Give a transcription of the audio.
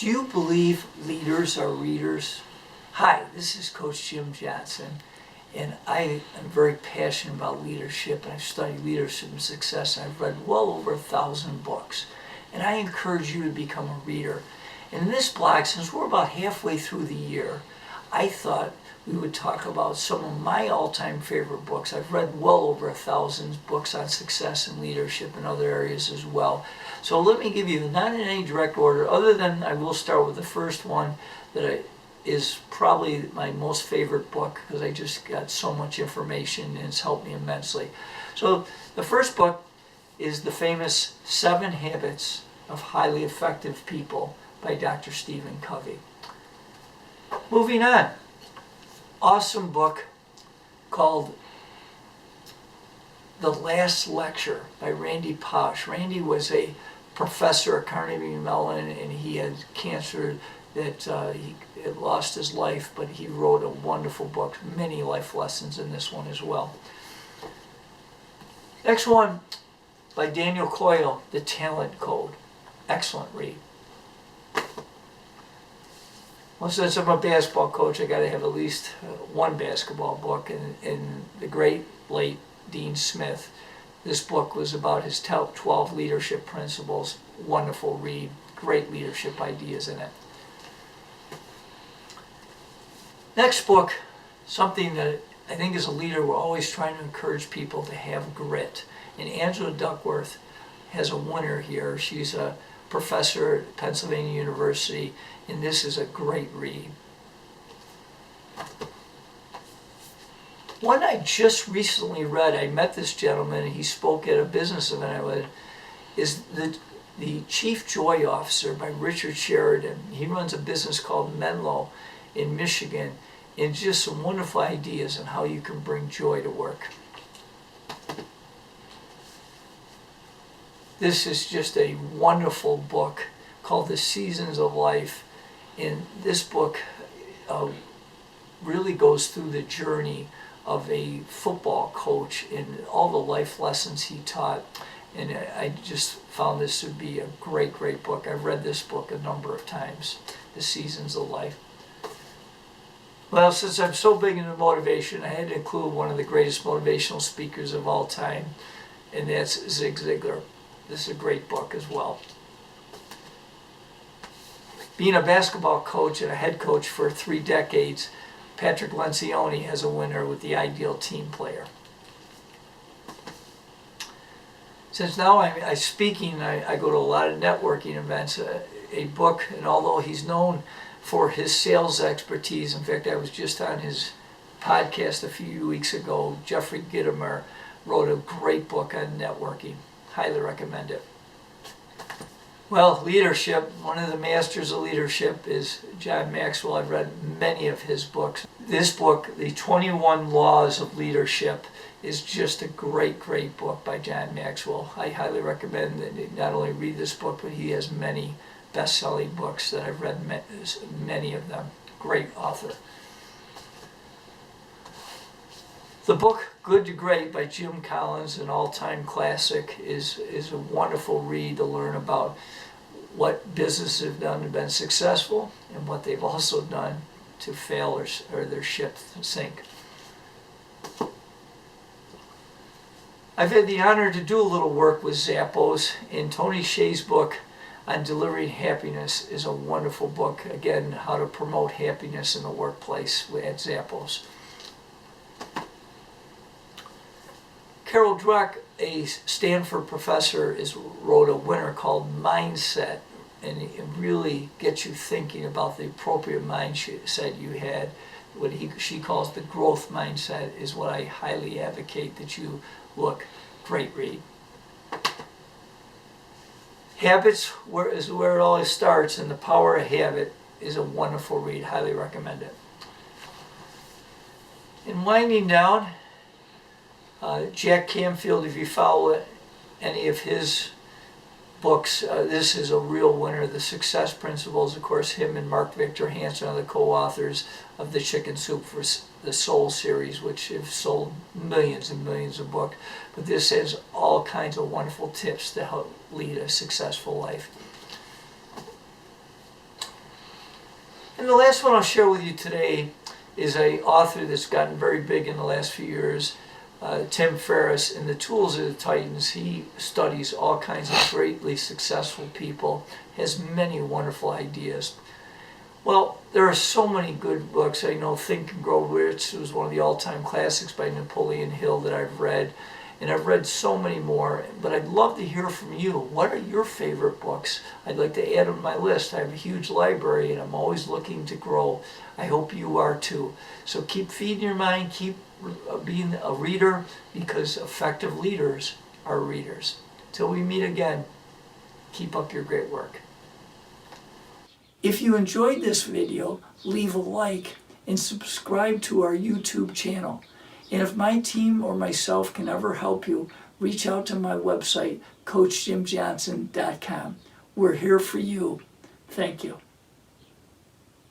Do you believe leaders are readers? Hi, this is Coach Jim Johnson, and I am very passionate about leadership, and I've studied leadership and success, and I've read well over 1,000 books. And I encourage you to become a reader. And in this blog, since we're about halfway through the year, I thought we would talk about some of my all-time favorite books. I've read well over 1,000 books on success and leadership and other areas as well. So let me give you, not in any direct order, other than I will start with the first one that is probably my most favorite book because I just got so much information and it's helped me immensely. So the first book is the famous 7 Habits of Highly Effective People by Dr. Stephen Covey. Moving on. Awesome book called The Last Lecture by Randy Pausch. Randy was a professor at Carnegie Mellon, and he had cancer that he had lost his life, but he wrote a wonderful book, many life lessons in this one as well. Next one by Daniel Coyle, The Talent Code. Excellent read. Well, since I'm a basketball coach, I got to have at least one basketball book, and the great late Dean Smith. This book was about his top 12 leadership principles. Wonderful read, great leadership ideas in it. Next book, something that I think as a leader we're always trying to encourage people to have grit. And Angela Duckworth has a winner here. She's a professor at Pennsylvania University, and this is a great read. One I just recently read, I met this gentleman, and he spoke at a business event I went, is the Chief Joy Officer by Richard Sheridan. He runs a business called Menlo in Michigan, and just some wonderful ideas on how you can bring joy to work. This is just a wonderful book called The Seasons of Life. And this book really goes through the journey of a football coach and all the life lessons he taught. And I just found this to be a great, great book. I've read this book a number of times, The Seasons of Life. Well, since I'm so big into motivation, I had to include one of the greatest motivational speakers of all time, and that's Zig Ziglar. This is a great book as well. Being a basketball coach and a head coach for 3 decades, Patrick Lencioni has a winner with The Ideal Team Player. Since now I'm speaking, I go to a lot of networking events. A book, and although he's known for his sales expertise, in fact, I was just on his podcast a few weeks ago, Jeffrey Gitomer wrote a great book on networking. Highly recommend it. Well, leadership, one of the masters of leadership is John Maxwell. I've read many of his books. This book, The 21 Laws of Leadership, is just a great, great book by John Maxwell. I highly recommend that you not only read this book, but he has many best-selling books that I've read many of them. Great author. The book Good to Great by Jim Collins, an all-time classic, is a wonderful read to learn about what businesses have done to been successful and what they've also done to fail or their ship to sink. I've had the honor to do a little work with Zappos, and Tony Hsieh's book on Delivering Happiness is a wonderful book. Again, how to promote happiness in the workplace at Zappos. Carol Dweck, a Stanford professor, wrote a winner called Mindset, and it really gets you thinking about the appropriate mindset you had. What she calls the growth mindset is what I highly advocate that you look. Great read. Habits is where it always starts, and The Power of Habit is a wonderful read. Highly recommend it. In winding down, Jack Canfield, if you follow any of his books, this is a real winner. The Success Principles, of course, him and Mark Victor Hansen are the co-authors of the Chicken Soup for the Soul series, which have sold millions and millions of books. But this has all kinds of wonderful tips to help lead a successful life. And the last one I'll share with you today is an author that's gotten very big in the last few years, Tim Ferriss. In The Tools of the Titans, he studies all kinds of greatly successful people, has many wonderful ideas. Well, there are so many good books. I know Think and Grow Rich was one of the all-time classics by Napoleon Hill that I've read. And I've read so many more, but I'd love to hear from you. What are your favorite books? I'd like to add them to my list. I have a huge library and I'm always looking to grow. I hope you are too. So keep feeding your mind, keep being a reader, because effective leaders are readers. Till we meet again, keep up your great work. If you enjoyed this video, leave a like and subscribe to our YouTube channel. And if my team or myself can ever help you, reach out to my website, CoachJimJohnson.com. We're here for you. Thank you.